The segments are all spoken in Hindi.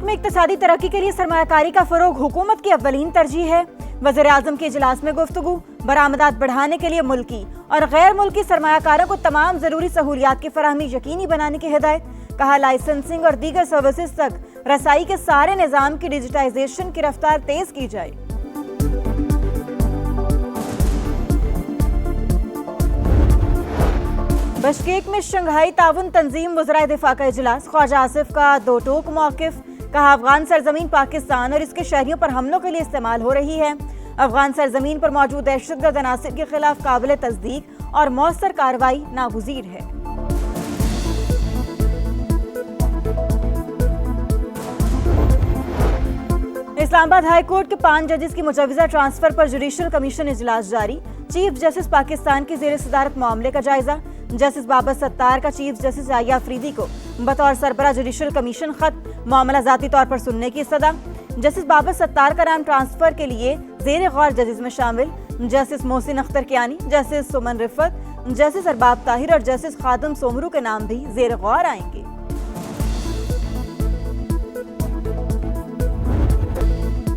में इक्तिसादी तरक्की के लिए सरमायाकारी का फरोग हुकूमत की अव्वलीन तरजीह है। वज़ीर आज़म के इजलास में गुफ्तगू। बरामदात बढ़ाने के लिए मुल्की और गैर मुल्की सरमायाकारों को तमाम जरूरी सहूलियात की फराहमी यकीनी बनाने की हिदायत। कहा, लाइसेंसिंग और दीगर सर्विसेज तक रसाई के सारे निज़ाम की डिजिटाइजेशन की रफ्तार तेज की जाए। बशकेक में शंघाई ताउन तंजीम वज़राए दिफा का इजलास। ख्वाजा आसिफ का दो टोक मौक़िफ़। कहा, अफगान सरजमीन पाकिस्तान और इसके शहरियों पर हमलों के लिए इस्तेमाल हो रही है। अफगान सरजमीन पर मौजूद दहशतगर्द अनासिर के खिलाफ काबिल तस्दीक और मौसर कार्रवाई नागुज़ीर है। इस्लामाबाद हाई कोर्ट के 5 जजेस की मुजव्वज़ा ट्रांसफर पर जुडिशल कमीशन इजलास जारी। चीफ जस्टिस पाकिस्तान की ज़ेर सदारत मामले का जायजा। जस्टिस बाबर सत्तार का चीफ जस्टिस याह्या अफरीदी को बतौर सरबरा जुडिशल कमीशन खत। मामला ज़ाती तौर पर सुनने की सदा। जस्टिस बाबर सत्तार का नाम ट्रांसफर के लिए ज़ेर गौर जजेस में शामिल जस्टिस मोहसिन अख्तर कियानी, जस्टिस सुमन रिफत, जस्टिस अरबाब ताहिर और जस्टिस खादम सोमरू के नाम भी ज़ेर गौर आएंगे।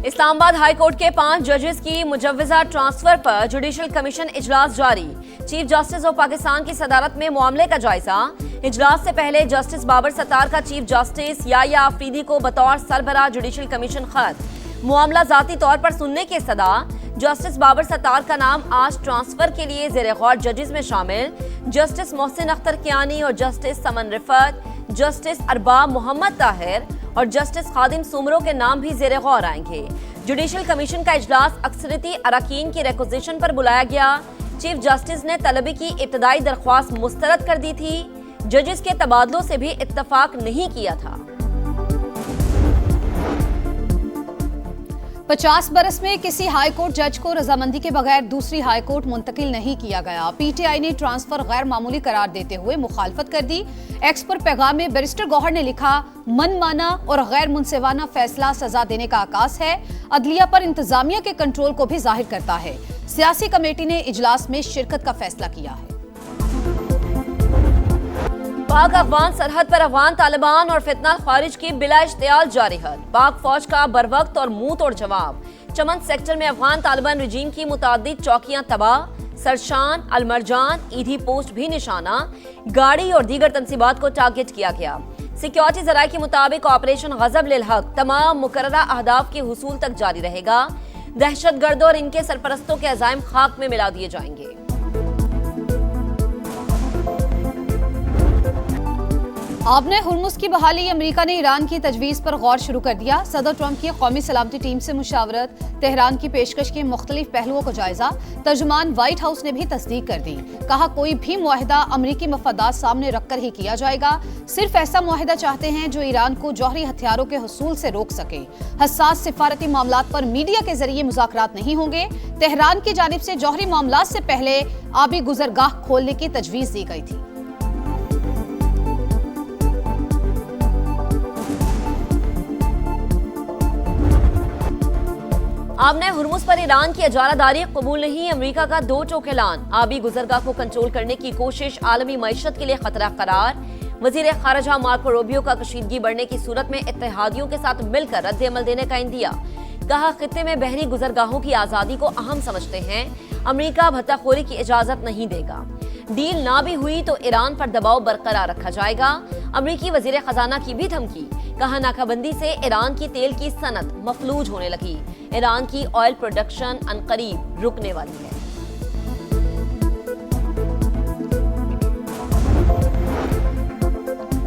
इस्लामाबाद हाई कोर्ट के 5 जजेस की मुजव्वज़ा ट्रांसफर पर जुडिशल कमीशन इजलास जारी। चीफ जस्टिस ऑफ पाकिस्तान की सदारत में मामले का जायजा। इजलास से पहले जस्टिस बाबर सत्तार का चीफ जस्टिस याह्या अफरीदी को बतौर सरबरा जुडिशल कमीशन खत। मामला ज़ाती तौर पर सुनने की सदा। जस्टिस बाबर सत्तार का नाम आज ट्रांसफर के लिए ज़ेर गौर जजेस में शामिल जस्टिस मोहसिन अख्तर कियानी और जस्टिस समन रिफत, जस्टिस अरबाब मोहम्मद ताहिर और जस्टिस खादिम सुमरो के नाम भी ज़ेर गौर आएंगे। जुडिशल कमीशन का इजलास अक्सरियती अरकान की रिक्वेजिशन पर बुलाया गया। चीफ जस्टिस ने तलबी की इब्तदाई दरख्वास्त मुस्तरद कर दी थी। जजेस के तबादलों से भी इत्तफाक नहीं किया था। 50 बरस में किसी हाई कोर्ट जज को रजामंदी के बगैर दूसरी हाई कोर्ट मुंतकिल नहीं किया गया। पीटीआई ने ट्रांसफर गैर मामूली करार देते हुए मुखालफत कर दी। एक्स पर पैगाम में बैरिस्टर गौहर ने लिखा, मनमाना और गैर मुनसिफाना फैसला सजा देने का आकाश है, अदलिया पर इंतजामिया के कंट्रोल को भी जाहिर करता है। सियासी कमेटी ने इजलास में शिरकत का फैसला किया है। पाक अफगान सरहद पर अफगान तालिबान और फितना खारिज की बिला इश्तियाल जारिहत। पाक फौज का बरवक्त और मुंह तोड़ जवाब। चमन सेक्टर में अफगान तालिबान रजीम की मुतादिद चौकियां तबाह। सरशान, अलमरजान, ईधी पोस्ट भी निशाना। गाड़ी और दीगर तंसीबात को टारगेट किया गया। सिक्योरिटी जराये के मुताबिक ऑपरेशन गजब लिल हक तमाम मुकर्ररा अहदाफ के हुसूल तक जारी रहेगा। दहशतगर्दों और इनके सरपरस्तों के अज़ाइम खाक में मिला दिए जाएंगे। आपने हुर्मुज़ की बहाली। अमेरिका ने ईरान की तजवीज़ पर गौर शुरू कर दिया। सदर ट्रंप की कौमी सलामती टीम से मुशावरत। तेहरान की पेशकश के मुख्तलिफ पहलुओं का जायजा। तर्जुमान व्हाइट हाउस ने भी तस्दीक कर दी। कहा, कोई भी मुआहिदा अमरीकी मफादात सामने रखकर ही किया जाएगा। सिर्फ ऐसा मुआहिदा चाहते हैं जो ईरान को जौहरी हथियारों के हुसूल से रोक सके। हसास सिफारती मामलात पर मीडिया के जरिए मुज़ाकरात नहीं होंगे। तेहरान की जानिब से जौहरी मामलात से पहले आबी गुजरगाह खोलने की तजवीज़ दी गई थी। आपने हुर्मुज़ पर ईरान की इजारादारी कबूल नहीं। अमेरिका का दो टोक ऐलान। आबी गुजरगाह को कंट्रोल करने की कोशिश आलमी मईशत के लिए खतरा करार। वजीर खारजा मार्को रूबियो का कशीदगी बढ़ने की सूरत में इत्तेहादियों के साथ मिलकर रद्द अमल देने का इंदिया। कहा, खित्ते में बहरी गुजरगाहों की आज़ादी को अहम समझते हैं। अमेरिका भत्ताखोरी की इजाज़त नहीं देगा। डील ना भी हुई तो ईरान पर दबाव बरकरार रखा जाएगा। अमेरिकी वजीर खजाना की भी धमकी। कहा, नाकाबंदी से ईरान की तेल की सनत मफलूज होने लगी। ईरान की ऑयल प्रोडक्शन अनकरीब रुकने वाली है।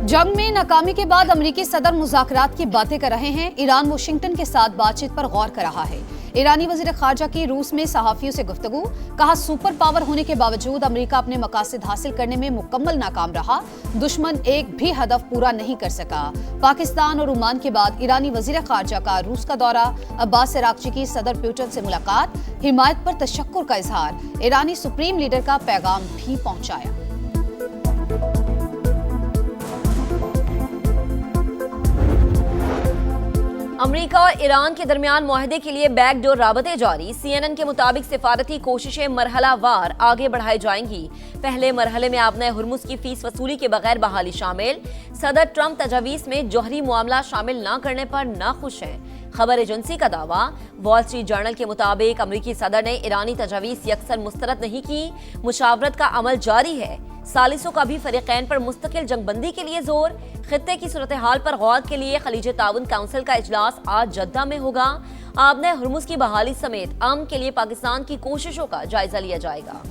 जंग में नाकामी के बाद अमेरिकी सदर मुज़ाकरात की बातें कर रहे हैं। ईरान वाशिंगटन के साथ बातचीत पर गौर कर रहा है। ईरानी वज़ीर ख़ारजा की रूस में सहाफ़ियों से गुफ्तगू। कहा, सुपर पावर होने के बावजूद अमेरिका अपने मकासद हासिल करने में मुकम्मल नाकाम रहा। दुश्मन एक भी हदफ पूरा नहीं कर सका। पाकिस्तान और ओमान के बाद ईरानी वज़ीर ख़ारजा का रूस का दौरा। अब्बास अराग़ची की सदर पुतिन से मुलाकात। हिमायत पर तशक्कुर का इजहार। ईरानी सुप्रीम लीडर का पैगाम भी पहुंचाया। अमेरिका और ईरान के दरमियान मुआहदे के लिए बैकडोर राबते जारी। CNN के मुताबिक सिफारती कोशिशें मरहलावार आगे बढ़ाई जाएंगी। पहले मरहले में आबना हुर्मुज की फीस वसूली के बगैर बहाली शामिल। सदर ट्रंप तजावीज़ में जौहरी मामला शामिल न करने पर नाखुश हैं। खबर एजेंसी का दावा। वॉल स्ट्रीट जर्नल के मुताबिक अमेरिकी सदर ने ईरानी तजावीज़ यकसर मुस्तरद नहीं की। मुशावरत का अमल जारी है। सालिसों का भी फरीकैन पर मुस्तकिल जंगबंदी के लिए जोर। खित्ते की सूरत हाल पर गौर के लिए खलीज ताउन काउंसिल का इजलास आज जद्दा में होगा। आबने हुर्मुज की बहाली समेत अमन के लिए पाकिस्तान की कोशिशों का जायजा लिया जाएगा।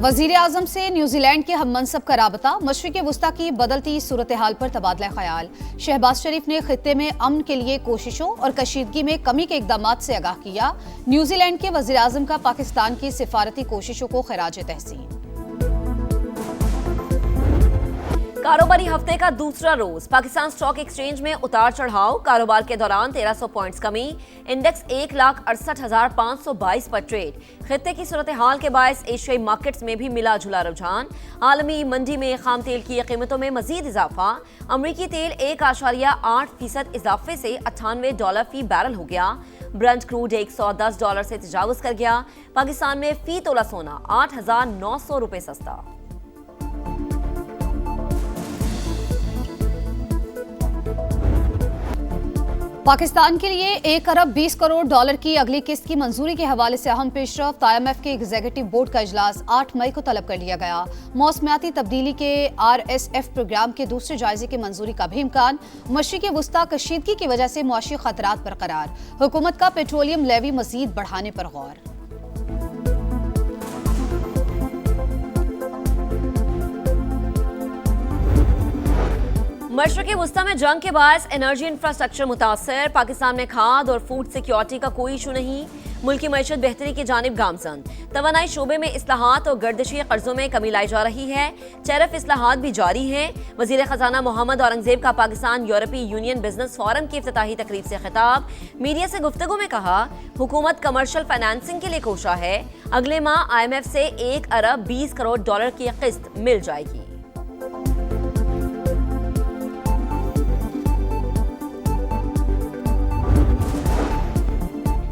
वजीर आजम से न्यूजीलैंड के हम मनसब का राबता। मशरिक़ वुस्ता की बदलती सूरत हाल पर तबादला ख्याल। शहबाज शरीफ ने खित्ते में अमन के लिए कोशिशों और कशीदगी में कमी के इकदाम से आगाह किया। न्यूजीलैंड के वजीर आजम का पाकिस्तान की सिफारती कोशिशों को खराज तहसीन। कारोबारी हफ्ते का दूसरा रोज पाकिस्तान स्टॉक एक्सचेंज में उतार चढ़ाव। कारोबार के दौरान 1300 पॉइंट्स कमी। इंडेक्स 1,68,522 पर ट्रेड। खित्ते की सूरत हाल के बायस एशियाई मार्केट्स में भी मिला जुला रुझान। आलमी मंडी में खाम तेल की कीमतों में मजीद इजाफा। अमरीकी तेल 1.8% इजाफे से $98 फी बैरल हो गया। ब्रंट क्रूड $110 से तजावुज कर गया। पाकिस्तान में फी तोला सोना 8,900 रुपए सस्ता। पाकिस्तान के लिए 1 अरब 20 करोड़ डॉलर की अगली किस्त की मंजूरी के हवाले से अहम पेशरफ्त। IMF के एग्जीक्यूटिव बोर्ड का इजलास 8 मई को तलब कर लिया गया। मौसमियाती तब्दीली के RSF प्रोग्राम के दूसरे जायजे की मंजूरी का भी इम्कान। मशरिक़ वुस्ता कशीदगी की वजह से मुआशी खतरात बरकरार। हुकूमत का पेट्रोलियम लेवी मजीद बढ़ाने पर गौर। मशरिक़ वुस्ता में जंग के बायस एनर्जी इंफ्रास्ट्रक्चर मुतासर। पाकिस्तान में खाद और फूड सिक्योरिटी का कोई इशू नहीं। मुल्की मईशत बेहतरी की जानिब गामजन। तवानाई शोबे में इस्लाहात और गर्दिशी कर्जों में कमी लाई जा रही है। टैरिफ इस्लाहात भी जारी हैं। वजीर खजाना मोहम्मद औरंगजेब का पाकिस्तान यूरोपीय यूनियन बिजनेस फोरम की इफ्तिताही तकरीब से खिताब। मीडिया से गुफ्तगू में कहा, हुकूमत कमर्शियल फाइनेंसिंग के लिए कोशा है। अगले माह IMF से 1 अरब 20 करोड़ डॉलर की किस्त मिल जाएगी।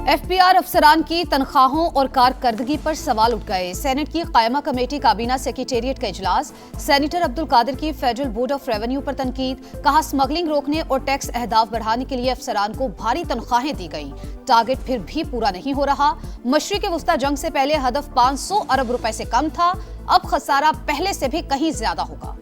FBR अफसरान की तनख्वाहों और कारकर्दगी पर सवाल उठ गए। सेनेट की कायमा कमेटी काबीना सेक्रेटेरिएट का इजलास। सेनेटर अब्दुल कादिर की फेडरल बोर्ड ऑफ रेवेन्यू पर तनकीद। कहा, स्मगलिंग रोकने और टैक्स अहदाफ बढ़ाने के लिए अफसरान को भारी तनख्वाहें दी गई। टारगेट फिर भी पूरा नहीं हो रहा। मशरिक़ वुस्ता जंग से पहले हदफ 500 अरब रुपए से कम था। अब खसारा पहले से भी कहीं ज्यादा होगा।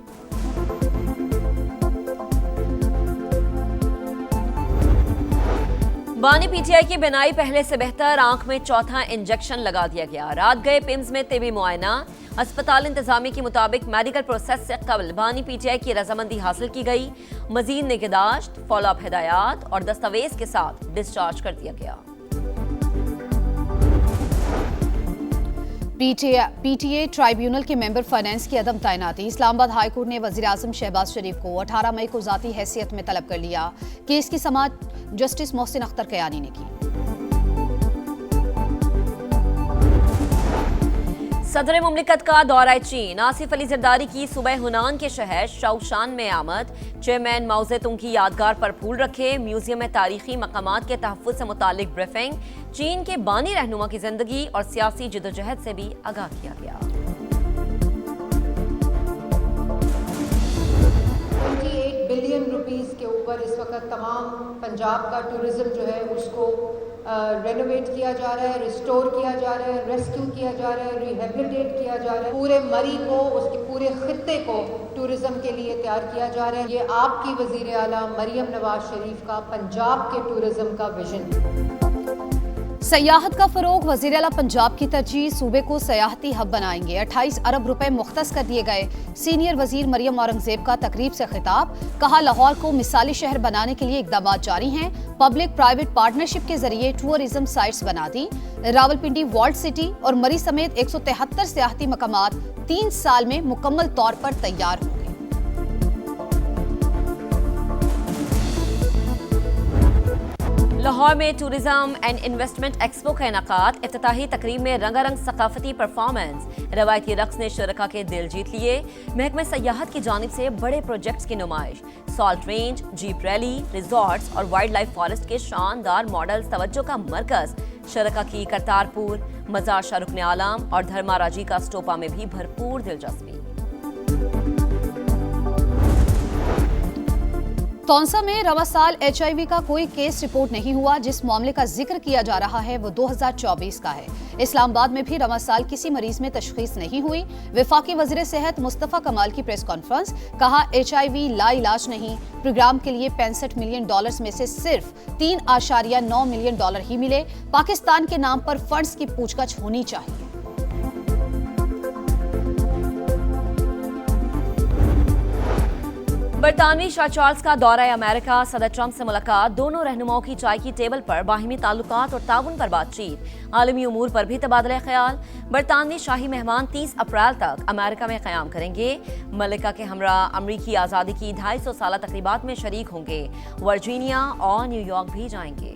बानी PTI की बिनाई पहले से बेहतर। आंख में चौथा इंजेक्शन लगा दिया गया। रात गए पिम्स में तिबी मुआयना। अस्पताल इंतजामी के मुताबिक मेडिकल प्रोसेस से कबल बानी PTI की रजामंदी हासिल की गई। मजीद निगहदाश्त, फॉलोअप हिदायत और दस्तावेज के साथ डिस्चार्ज कर दिया गया। PTA ट्राइब्यूनल के मेंबर फाइनेंस की अदम तैनाती। इस्लामाबाद हाई कोर्ट ने वजीर आजम शहबाज शरीफ को 18 मई को जाती हैसियत में तलब कर लिया। केस की समाअत जस्टिस मोहसिन अख्तर कयानी ने की। सदर मुमलिकत का दौरा चीन। आसिफ अली जरदारी की सुबह हुनान के शहर शाओशान में आमद। चेयरमैन माओ जेतुंग की यादगार पर फूल रखे। म्यूजियम में तारीखी मकामात के तहफ़्फ़ुज़ से मुतालिक ब्रीफिंग। चीन के बानी रहनुमा की जिंदगी और सियासी जदोजहद से भी आगाह किया गया। 28 बिलियन रुपीस के ऊपर इस वक्त तमाम पंजाब का टूरिज्म जो है उसको रेनोवेट किया जा रहा है, रिस्टोर किया जा रहा है, रेस्क्यू किया जा रहा है, रिहेबिलिटेट किया जा रहा है। पूरे मरी को, उसके पूरे खित्ते को टूरिज्म के लिए तैयार किया जा रहा है। ये आपकी वजीर आला मरियम नवाज शरीफ का पंजाब के टूरिज्म का विजन। सयाहत का फरोग। वजीर आला पंजाब की तरजीह, सूबे को सयाहती हब बनाएंगे। 28 अरब रुपए मुख्तस कर दिए गए। सीनियर वजीर मरियम औरंगजेब का तकरीब से खिताब। कहा, लाहौर को मिसाली शहर बनाने के लिए इकदाम जारी हैं। पब्लिक प्राइवेट पार्टनरशिप के जरिए टूरिज्म साइट्स बना दी। रावलपिंडी वॉल्ट सिटी और मरी समेत 173 सियाहती मकामात 3 साल में मुकम्मल तौर पर तैयार होंगे। लाहौर में टूरिज्म एंड इन्वेस्टमेंट एक्सपो का इनेकाद। इफ्तिताही तकरीब में रंगारंग सकाफती परफॉर्मेंस, रवायती रक्स ने शुरका के दिल जीत लिए। महकमे सयाहत की जानिब से बड़े प्रोजेक्ट्स की नुमाइश, salt range, jeep rally, resorts और वाइल्ड लाइफ फॉरेस्ट के शानदार मॉडल्स तवज्जो का मरकज। शुरका की करतारपुर, मजार शाह रुकन आलम और धर्मा राजी का स्टोपा में भी भरपूर दिलचस्पी। तौंसा में रवा साल HIV का कोई केस रिपोर्ट नहीं हुआ। जिस मामले का जिक्र किया जा रहा है वो 2024 का है। इस्लामाबाद में भी रवा साल किसी मरीज में तशखीस नहीं हुई। वफाकी वज़ीर सेहत मुस्तफ़ा कमाल की प्रेस कॉन्फ्रेंस, कहा HIV लाइलाज नहीं। प्रोग्राम के लिए $65 मिलियन में से सिर्फ $3.9 मिलियन ही मिले। पाकिस्तान के नाम पर फंड्स की पूछताछ होनी चाहिए। बरतानवी शाह चार्ल्स का दौरा अमेरिका, सदर ट्रंप से मुलाकात, दोनों रहनुमाओं की चाय की टेबल पर बाहिमी ताल्लुकात और ताउन पर बातचीत, आलमी उमूर पर भी तबादला ख्याल। बरतानवी शाही मेहमान 30 अप्रैल तक अमेरिका में क़याम करेंगे। मलिका के हमरा अमरीकी आज़ादी की 250 साला तकरीबात में शरीक होंगे। वर्जीनिया और न्यूयॉर्क भी जाएंगे।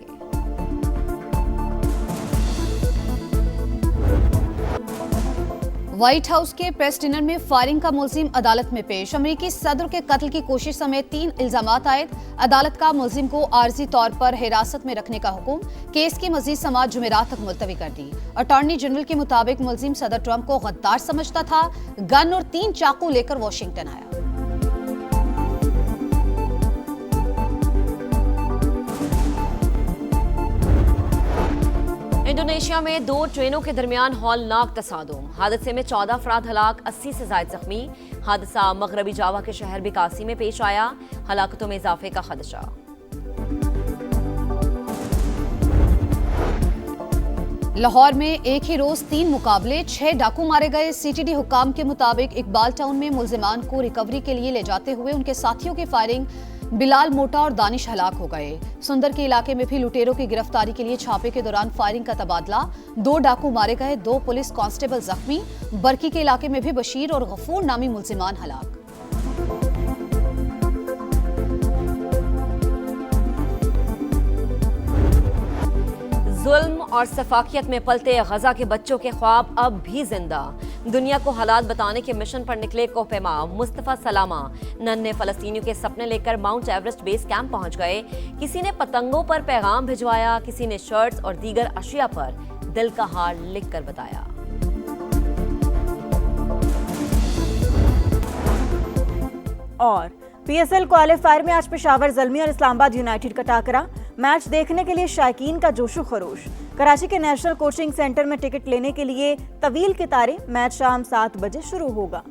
व्हाइट हाउस के प्रेस डिनर में फायरिंग का मुलजिम अदालत में पेश। अमेरिकी सदर के कत्ल की कोशिश समेत 3 इल्जामात आयद। अदालत का मुलजिम को आर्जी तौर पर हिरासत में रखने का हुक्म। केस की मजीद समाअत जुमेरात तक मुलतवी कर दी। अटॉर्नी जनरल के मुताबिक मुलजिम सदर ट्रंप को गद्दार समझता था। गन और 3 चाकू लेकर वाशिंगटन आया। इंडोनेशिया में 2 ट्रेनों के दरमियान हौलनाक तसादुम। हादसे में 14 अफराद हलाक, 80 से ज्यादा जख्मी। हादसा मगरबी जावा के शहर बिकासी में पेश आया। हलाकतों में इजाफे का खदशा। लाहौर में एक ही रोज 3 मुकाबले, 6 डाकू मारे गए। CTD हुकाम के मुताबिक इकबाल टाउन में मुलजिमान को रिकवरी के लिए ले जाते हुए उनके साथियों की फायरिंग, बिलाल मोटा और दानिश हलाक हो गए। सुंदर के इलाके में भी लुटेरों की गिरफ्तारी के लिए छापे के दौरान फायरिंग का तबादला, 2 डाकू मारे गए, 2 पुलिस कांस्टेबल जख्मी। बरकी के इलाके में भी बशीर और गफूर नामी मुलजिमान हलाक। जुल्म और सफाकियत में पलते गजा के बच्चों के ख्वाब अब भी जिंदा। दुनिया को हालात बताने के मिशन पर निकले कोहपेमा मुस्तफा सलामा नन्हे फलस्तीनियों के सपने लेकर माउंट एवरेस्ट बेस कैंप पहुंच गए। किसी ने पतंगों पर पैगाम भिजवाया, किसी ने शर्ट्स और दीगर अशिया पर दिल का हाल लिखकर बताया। और PSL क्वालिफायर में आज पेशावर ज़ल्मी और इस्लामाबाद यूनाइटेड का टाकरा। मैच देखने के लिए शायकीन का जोशो खरोश। कराची के नेशनल कोचिंग सेंटर में टिकट लेने के लिए तवील कतारें। मैच शाम 7 बजे शुरू होगा।